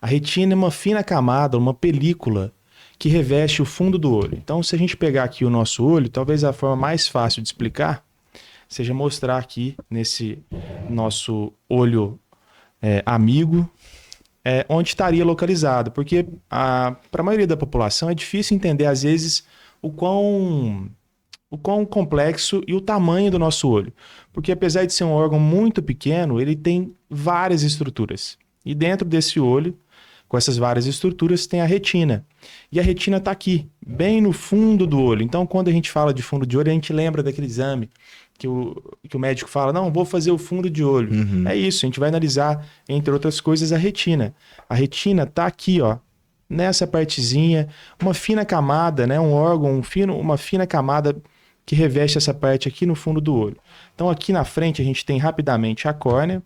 A retina é uma fina camada, uma película que reveste o fundo do olho. Então, se a gente pegar aqui o nosso olho, talvez a forma mais fácil de explicar seja mostrar aqui nesse nosso olho amigo, onde estaria localizado. Porque para a maioria da população é difícil entender, às vezes, o quão complexo e o tamanho do nosso olho. Porque apesar de ser um órgão muito pequeno, ele tem várias estruturas. E dentro desse olho, com essas várias estruturas, tem a retina. E a retina está aqui, bem no fundo do olho. Então, quando a gente fala de fundo de olho, a gente lembra daquele exame que o médico fala, não, vou fazer o fundo de olho. É isso, a gente vai analisar, entre outras coisas, a retina. A retina está aqui, ó, nessa partezinha, uma fina camada, né, um órgão uma fina camada que reveste essa parte aqui no fundo do olho. Então, aqui na frente, a gente tem rapidamente a córnea.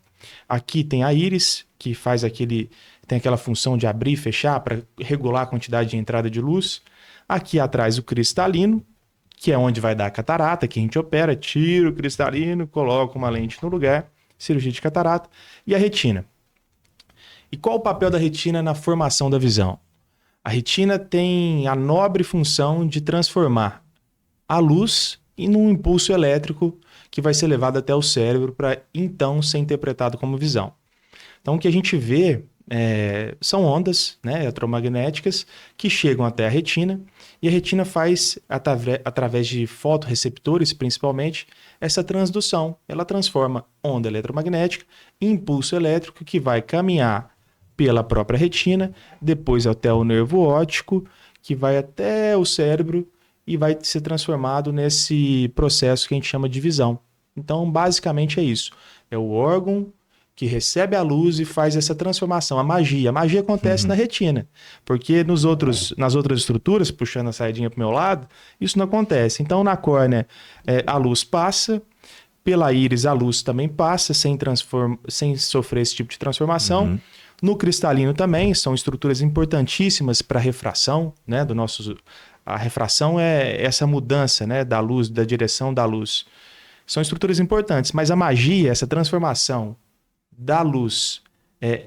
Aqui tem a íris, que faz tem aquela função de abrir e fechar para regular a quantidade de entrada de luz. Aqui atrás o cristalino, que é onde vai dar a catarata, que a gente opera, tira o cristalino, coloca uma lente no lugar, cirurgia de catarata, e a retina. E qual o papel da retina na formação da visão? A retina tem a nobre função de transformar a luz em um impulso elétrico que vai ser levado até o cérebro para então ser interpretado como visão. Então o que a gente vê são ondas, né, eletromagnéticas que chegam até a retina, e a retina faz, através de fotorreceptores principalmente, essa transdução. Ela transforma onda eletromagnética em impulso elétrico que vai caminhar pela própria retina, depois até o nervo óptico, que vai até o cérebro e vai ser transformado nesse processo que a gente chama de visão. Então, basicamente é isso. É o órgão que recebe a luz e faz essa transformação. A magia acontece na retina, porque nas outras estruturas, puxando a saidinha para o meu lado, isso não acontece. Então, na córnea, a luz passa, pela íris a luz também passa, sem sofrer esse tipo de transformação. No cristalino também, são estruturas importantíssimas para a refração, né, A refração é essa mudança, né, da luz, da direção da luz. São estruturas importantes, mas a magia, essa transformação da luz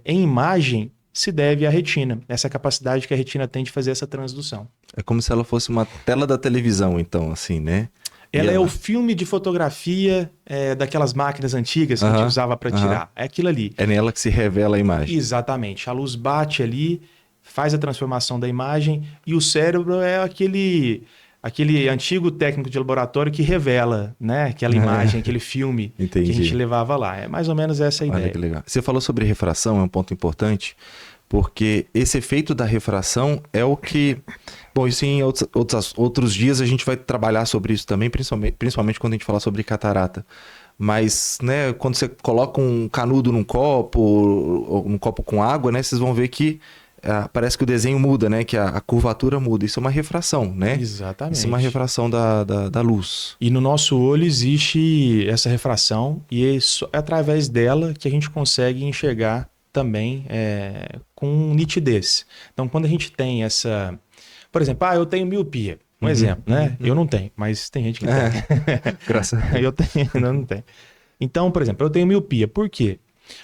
em imagem, se deve à retina, essa capacidade que a retina tem de fazer essa transdução. É como se ela fosse uma tela da televisão, então, assim, né? Ela é o filme de fotografia daquelas máquinas antigas que a gente usava para tirar. É aquilo ali. É nela que se revela a imagem. Exatamente. A luz bate ali, faz a transformação da imagem, e o cérebro é aquele antigo técnico de laboratório que revela, né, aquela imagem, aquele filme Entendi. que a gente levava lá. É mais ou menos essa a ideia. Olha que legal. Você falou sobre refração, é um ponto importante, porque esse efeito da refração é o que... Bom, isso em outros dias a gente vai trabalhar sobre isso também, principalmente quando a gente falar sobre catarata. Mas, né, quando você coloca um canudo num copo, ou um copo com água, né, vocês vão ver que parece que o desenho muda, né? Que a curvatura muda. Isso é uma refração, né? Exatamente. Isso é uma refração da luz. E no nosso olho existe essa refração, e é através dela que a gente consegue enxergar também com nitidez. Então, quando a gente tem essa... Por exemplo, eu tenho miopia. Um exemplo, né? Eu não tenho, mas tem gente que tem. Graças a Deus. Eu tenho, não tenho. Então, por exemplo, eu tenho miopia. Por quê?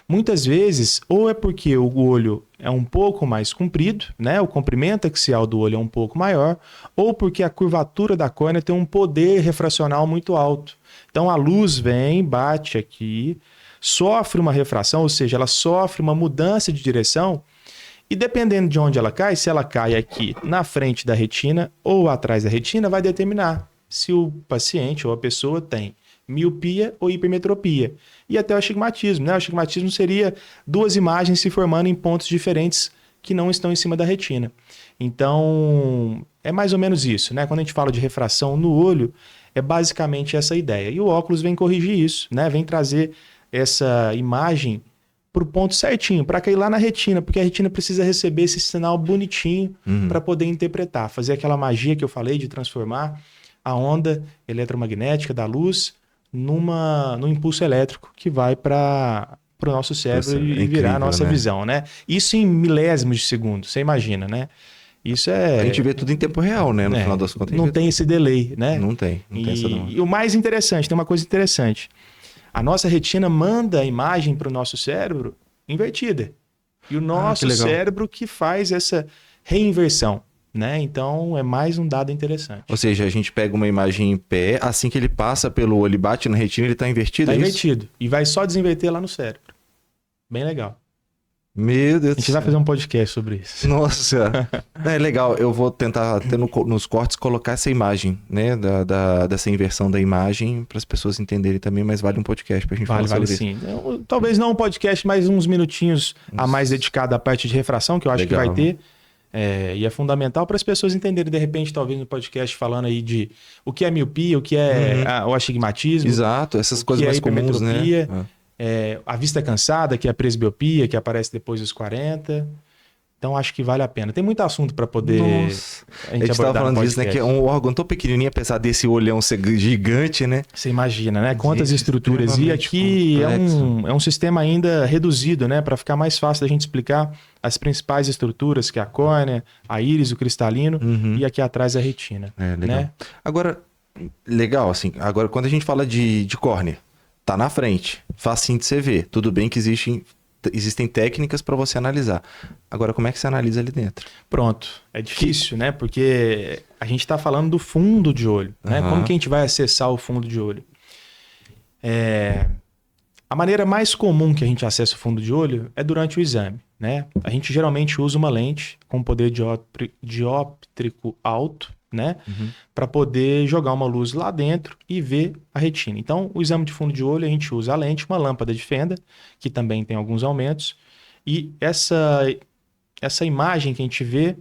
Muitas vezes, ou é porque o olho é um pouco mais comprido, né? O comprimento axial do olho é um pouco maior, ou porque a curvatura da córnea tem um poder refracional muito alto. Então a luz vem, bate aqui, sofre uma refração, ou seja, ela sofre uma mudança de direção, e dependendo de onde ela cai, se ela cai aqui na frente da retina ou atrás da retina, vai determinar se o paciente ou a pessoa tem miopia ou hipermetropia. E até o astigmatismo, né? O astigmatismo seria duas imagens se formando em pontos diferentes que não estão em cima da retina. Então, é mais ou menos isso, né? Quando a gente fala de refração no olho, é basicamente essa ideia. E o óculos vem corrigir isso, né? Vem trazer essa imagem para o ponto certinho, para cair lá na retina, porque a retina precisa receber esse sinal bonitinho para poder interpretar, fazer aquela magia que eu falei de transformar a onda eletromagnética da luz num impulso elétrico que vai para o nosso cérebro e virar a nossa visão, né? Isso em milésimos de segundo, você imagina, né? Isso A gente vê tudo em tempo real, né? No final das contas. Não tem esse delay, né? Não tem essa não. E o mais interessante, tem uma coisa interessante. A nossa retina manda a imagem para o nosso cérebro invertida. E o que nosso legal. cérebro que faz essa reinversão, né? Então é mais um dado interessante. Ou seja, a gente pega uma imagem em pé, assim que ele passa pelo olho e bate na retina, ele tá invertido, Tá é isso? invertido. E vai só desinverter lá no cérebro. Bem legal. Meu Deus A do gente vai céu. fazer um podcast sobre isso. Nossa, é legal. Eu vou tentar nos cortes colocar essa imagem, né, dessa inversão da imagem para as pessoas entenderem também, mas vale um podcast pra gente Vale, falar vale sobre isso. sim. Talvez não um podcast, mas uns minutinhos a mais dedicado à parte de refração, que eu acho que vai Legal. ter. E é fundamental para as pessoas entenderem, de repente, talvez no podcast falando aí de o que é miopia, o que é o astigmatismo, Exato, essas o coisas que é mais comuns, né? hipermetropia, a vista cansada, que é a presbiopia, que aparece depois dos 40. Então acho que vale a pena. Tem muito assunto para poder Nossa. a A gente gente tava abordar no falando disso, né? Que é podcast. um órgão tão pequenininho, apesar desse olhão ser gigante, né? Você imagina, né? Quantas Gente, estruturas. E extremamente aqui complexo. é um sistema ainda reduzido, né? Para ficar mais fácil da gente explicar as principais estruturas, que é a córnea, a íris, o cristalino, e aqui atrás a retina. É, legal. Né? Agora, legal, assim, agora quando a gente fala de córnea, tá na frente, facinho de você ver. Tudo bem que existem técnicas para você analisar. Agora, como é que você analisa ali dentro? Pronto. É difícil, né? Porque a gente está falando do fundo de olho, né? Como que a gente vai acessar o fundo de olho? A maneira mais comum que a gente acessa o fundo de olho é durante o exame, né? A gente geralmente usa uma lente com poder dióptrico alto, né? Para poder jogar uma luz lá dentro e ver a retina. Então, o exame de fundo de olho, a gente usa a lente, uma lâmpada de fenda, que também tem alguns aumentos, e essa imagem que a gente vê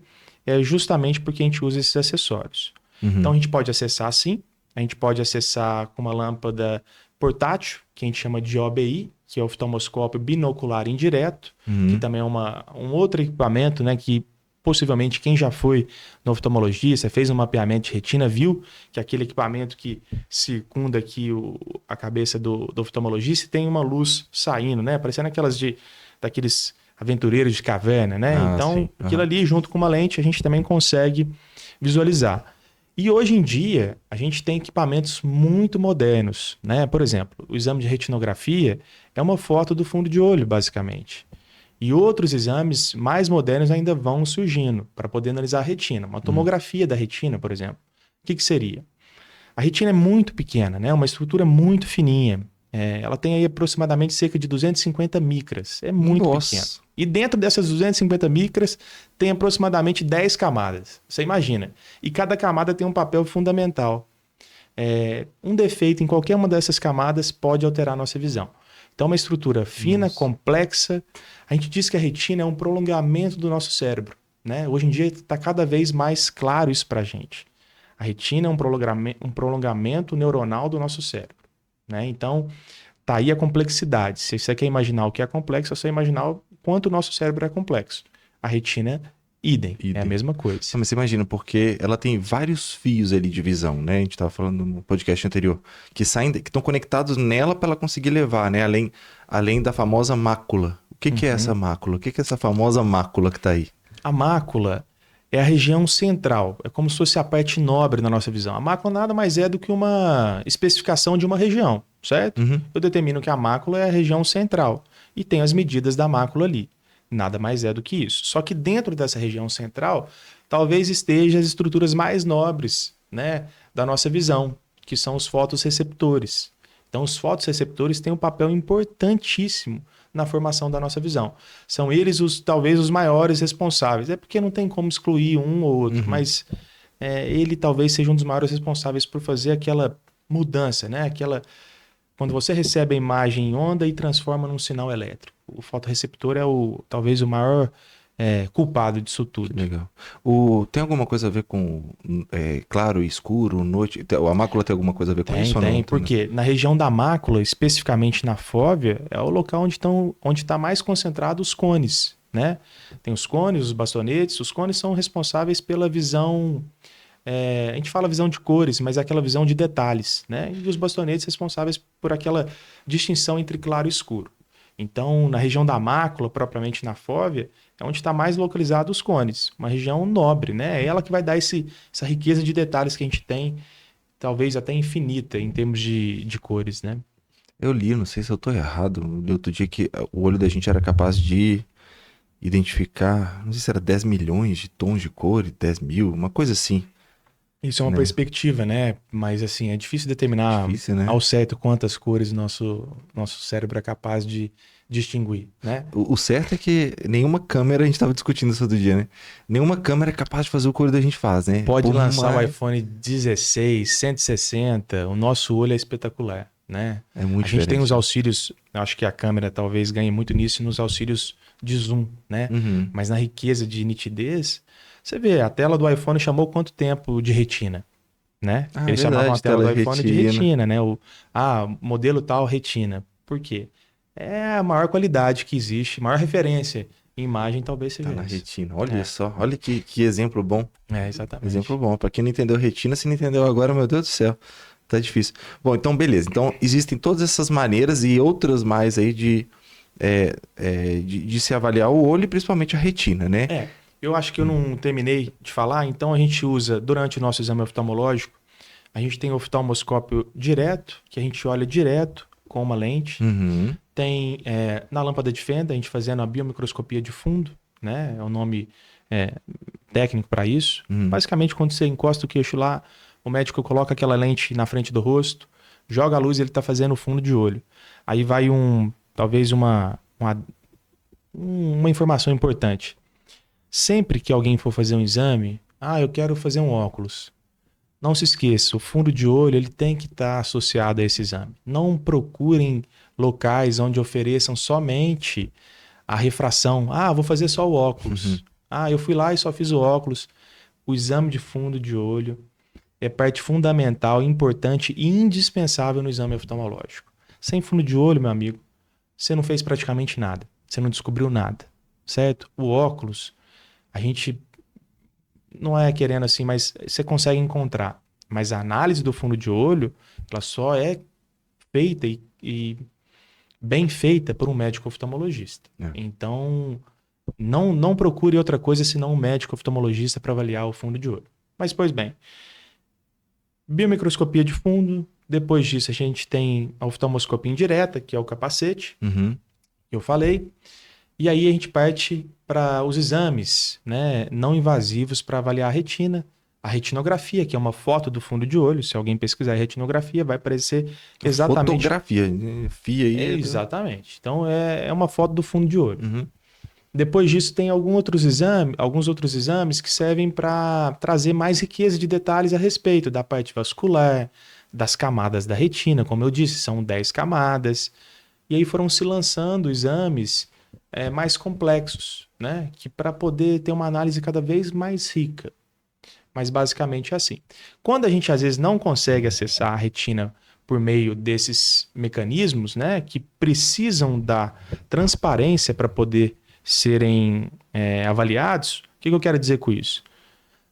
é justamente porque a gente usa esses acessórios. Então, a gente pode acessar assim, a gente pode acessar com uma lâmpada portátil, que a gente chama de OBI, que é o oftalmoscópio binocular indireto, que também é um outro equipamento, né, que possivelmente quem já foi no oftalmologista, fez um mapeamento de retina, viu que aquele equipamento que circunda aqui a cabeça do oftalmologista tem uma luz saindo, né, parecendo daqueles aventureiros de caverna, né? Então, sim. aquilo ali, junto com uma lente, a gente também consegue visualizar. E hoje em dia, a gente tem equipamentos muito modernos, né? Por exemplo, o exame de retinografia é uma foto do fundo de olho, basicamente. E outros exames mais modernos ainda vão surgindo para poder analisar a retina. Uma tomografia da retina, por exemplo. O que seria? A retina é muito pequena, né? Uma estrutura muito fininha. Ela tem aí aproximadamente cerca de 250 micras. É muito pequeno. E dentro dessas 250 micras tem aproximadamente 10 camadas. Você imagina. E cada camada tem um papel fundamental. Um defeito em qualquer uma dessas camadas pode alterar a nossa visão. Então, uma estrutura fina, complexa. A gente diz que a retina é um prolongamento do nosso cérebro, né? Hoje em dia está cada vez mais claro isso para a gente. A retina é um prolongamento neuronal do nosso cérebro, né? Então, tá aí a complexidade. Se você quer imaginar o que é complexo, é só imaginar o quanto o nosso cérebro é complexo. A retina, idem. É a mesma coisa. Mas você imagina, porque ela tem vários fios ali de visão, né? A gente estava falando no podcast anterior, que estão conectados nela para ela conseguir levar, né? Além da famosa mácula. O que é essa mácula? O que é essa famosa mácula que está aí? A mácula é a região central. É como se fosse a parte nobre da nossa visão. A mácula nada mais é do que uma especificação de uma região, certo? Eu determino que a mácula é a região central e tem as medidas da mácula ali. Nada mais é do que isso. Só que dentro dessa região central, talvez estejam as estruturas mais nobres, né, da nossa visão, que são os fotorreceptores. Então, os fotorreceptores têm um papel importantíssimo na formação da nossa visão. São eles talvez os maiores responsáveis. É porque não tem como excluir um ou outro, mas ele talvez seja um dos maiores responsáveis por fazer aquela mudança, né? Quando você recebe a imagem em onda e transforma num sinal elétrico. O fotorreceptor é talvez o maior culpado disso tudo. Legal. Tem alguma coisa a ver com claro e escuro, noite? A mácula tem alguma coisa a ver com isso ou não? Tem, porque na região da mácula, especificamente na fóvea, é o local onde está mais concentrado os cones, né? Tem os cones, os bastonetes. Os cones são responsáveis pela visão... a gente fala visão de cores, mas é aquela visão de detalhes, né? E os bastonetes responsáveis por aquela distinção entre claro e escuro. Então, na região da mácula, propriamente na fóvea, é onde está mais localizado os cones. Uma região nobre, né? É ela que vai dar essa riqueza de detalhes que a gente tem, talvez até infinita em termos de cores, né? Eu li, não sei se eu tô errado, li outro dia que o olho da gente era capaz de identificar, não sei se era 10 milhões de tons de cor, 10 mil, uma coisa assim. Isso é uma Né? perspectiva, né? Mas assim, é difícil determinar Difícil, né? ao certo quantas cores nosso cérebro é capaz de distinguir, né? O certo é que nenhuma câmera, a gente estava discutindo isso outro dia, né? Nenhuma câmera é capaz de fazer o que o olho da gente faz, né? Pode Por lançar o mais... iPhone 16, 160, o nosso olho é espetacular, né? É muito A gente tem os diferente. auxílios, eu acho que a câmera talvez ganhe muito nisso nos auxílios de zoom, né? Uhum. Mas na riqueza de nitidez, você vê, a tela do iPhone chamou quanto tempo de retina, né? Ah, Eles chamavam a verdade, tela tela do de iPhone de retina. retina, né? Modelo tal retina. Por quê? É a maior qualidade que existe, maior referência em imagem talvez Tá seja na essa. retina. Olha só, olha que exemplo bom. Exemplo Exatamente. bom. Pra quem não entendeu retina, se não entendeu agora, meu Deus do céu, tá difícil. Bom, então beleza. Então existem todas essas maneiras e outras mais aí de se avaliar o olho e principalmente a retina, né? Eu acho que eu não terminei de falar, então a gente usa, durante o nosso exame oftalmológico, a gente tem oftalmoscópio direto, que a gente olha direto com uma lente. Uhum, Tem na lâmpada de fenda, a gente fazendo a biomicroscopia de fundo, né? É o nome é, técnico para isso. uhum. Basicamente, quando você encosta o queixo lá, o médico coloca aquela lente na frente do rosto, joga a luz e ele está fazendo o fundo de olho. Aí vai talvez uma informação importante. Sempre que alguém for fazer um exame, eu quero fazer um óculos. Não se esqueça, o fundo de olho ele tem que estar associado a esse exame. Não procurem locais onde ofereçam somente a refração. Vou fazer só o Uhum. óculos. Eu fui lá e só fiz o óculos. O exame de fundo de olho é parte fundamental, importante e indispensável no exame oftalmológico. Sem fundo de olho, meu amigo, você não fez praticamente nada. Você não descobriu nada, certo? O óculos, a gente não é querendo assim, mas você consegue encontrar. Mas a análise do fundo de olho, ela só é feita e bem feita por um médico oftalmologista. É. Então, não procure outra coisa senão um médico oftalmologista para avaliar o fundo de olho. Mas, pois bem, biomicroscopia de fundo. Depois disso, a gente tem a oftalmoscopia indireta, que é o capacete, Uhum. que eu falei. E aí a gente parte para os exames, né, não invasivos para avaliar a retina. A retinografia, que é uma foto do fundo de olho. Se alguém pesquisar retinografia, vai aparecer exatamente. Fotografia, né? Fia aí. Exatamente. Então é uma foto do fundo de olho. Uhum. Depois disso, tem alguns outros exames que servem para trazer mais riqueza de detalhes a respeito da parte vascular, das camadas da retina. Como eu disse, são 10 camadas. E aí foram se lançando exames mais complexos, né? Que para poder ter uma análise cada vez mais rica. Mas basicamente é assim. Quando a gente às vezes não consegue acessar a retina por meio desses mecanismos, né? Que precisam da transparência para poder serem avaliados, o que eu quero dizer com isso?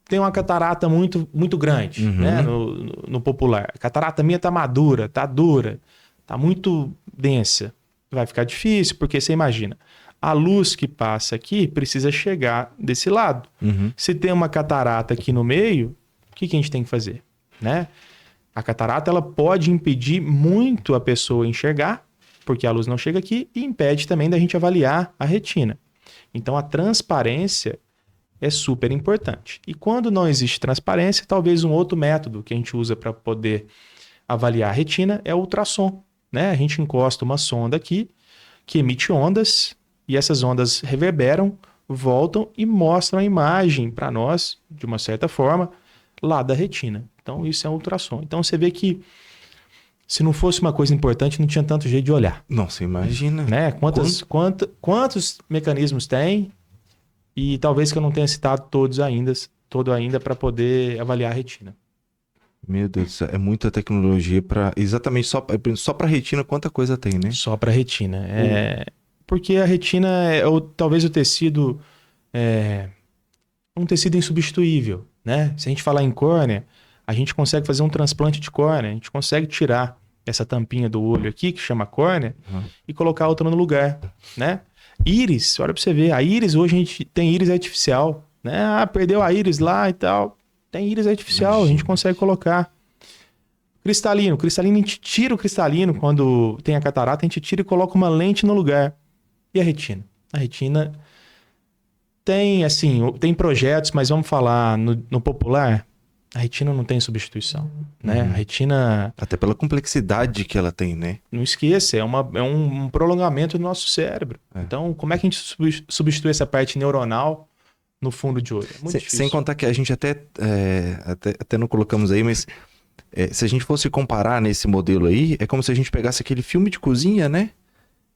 Tem uma catarata muito grande, né? Uhum. No popular. A catarata minha tá madura, tá dura, tá muito densa. Vai ficar difícil, porque você imagina, a luz que passa aqui precisa chegar desse lado. Uhum. Se tem uma catarata aqui no meio, o que a gente tem que fazer, né? A catarata ela pode impedir muito a pessoa enxergar, porque a luz não chega aqui, e impede também da gente avaliar a retina. Então a transparência é super importante. E quando não existe transparência, talvez um outro método que a gente usa para poder avaliar a retina é o ultrassom, né? A gente encosta uma sonda aqui que emite ondas e essas ondas reverberam, voltam e mostram a imagem para nós, de uma certa forma, lá da retina. Então isso é um ultrassom. Então você vê que se não fosse uma coisa importante, não tinha tanto jeito de olhar, Nossa, imagina. né? Quantos mecanismos tem? E talvez que eu não tenha citado todo ainda para poder avaliar a retina. Meu Deus do céu, é muita tecnologia para exatamente só para retina quanta coisa tem, né? Só para retina. Porque a retina talvez o tecido é um tecido insubstituível, né? Se a gente falar em córnea, a gente consegue fazer um transplante de córnea, a gente consegue tirar essa tampinha do olho aqui, que chama córnea, e colocar outra no lugar, né? Íris, olha para você ver, a íris hoje a gente tem íris artificial, né? Perdeu a íris lá e tal. Tem íris artificial, a gente consegue colocar. Cristalino, a gente tira o cristalino quando tem a catarata, a gente tira e coloca uma lente no lugar. E a retina? A retina Tem, assim, tem projetos, mas vamos falar no popular, a retina não tem substituição, né? A retina, Até pela complexidade que ela tem, né? não esqueça, é um prolongamento do nosso cérebro. Então, como é que a gente substitui essa parte neuronal no fundo de olho? É muito difícil. Sem contar que a gente até não colocamos aí, mas se a gente fosse comparar nesse modelo aí, é como se a gente pegasse aquele filme de cozinha, né?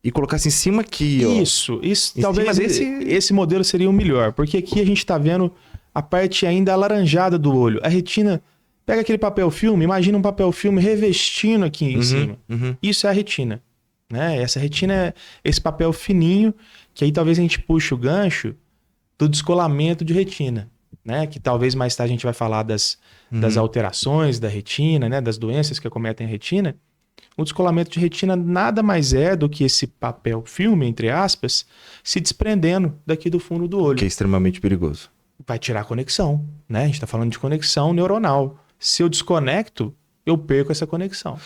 E colocasse em cima aqui, ó. Isso Em talvez cima esse modelo seria o melhor, porque aqui a gente está vendo a parte ainda alaranjada do olho. A retina, pega aquele papel filme, imagina um papel filme revestindo aqui em cima. Isso é a retina, né? Essa retina é esse papel fininho, que aí talvez a gente puxe o gancho do descolamento de retina, né? Que talvez mais tarde a gente vai falar das alterações da retina, né? Das doenças que acometem a retina. O descolamento de retina nada mais é do que esse papel filme, entre aspas, se desprendendo daqui do fundo do olho. Que é extremamente perigoso. Vai tirar a conexão, né? A gente está falando de conexão neuronal. Se eu desconecto, eu perco essa conexão.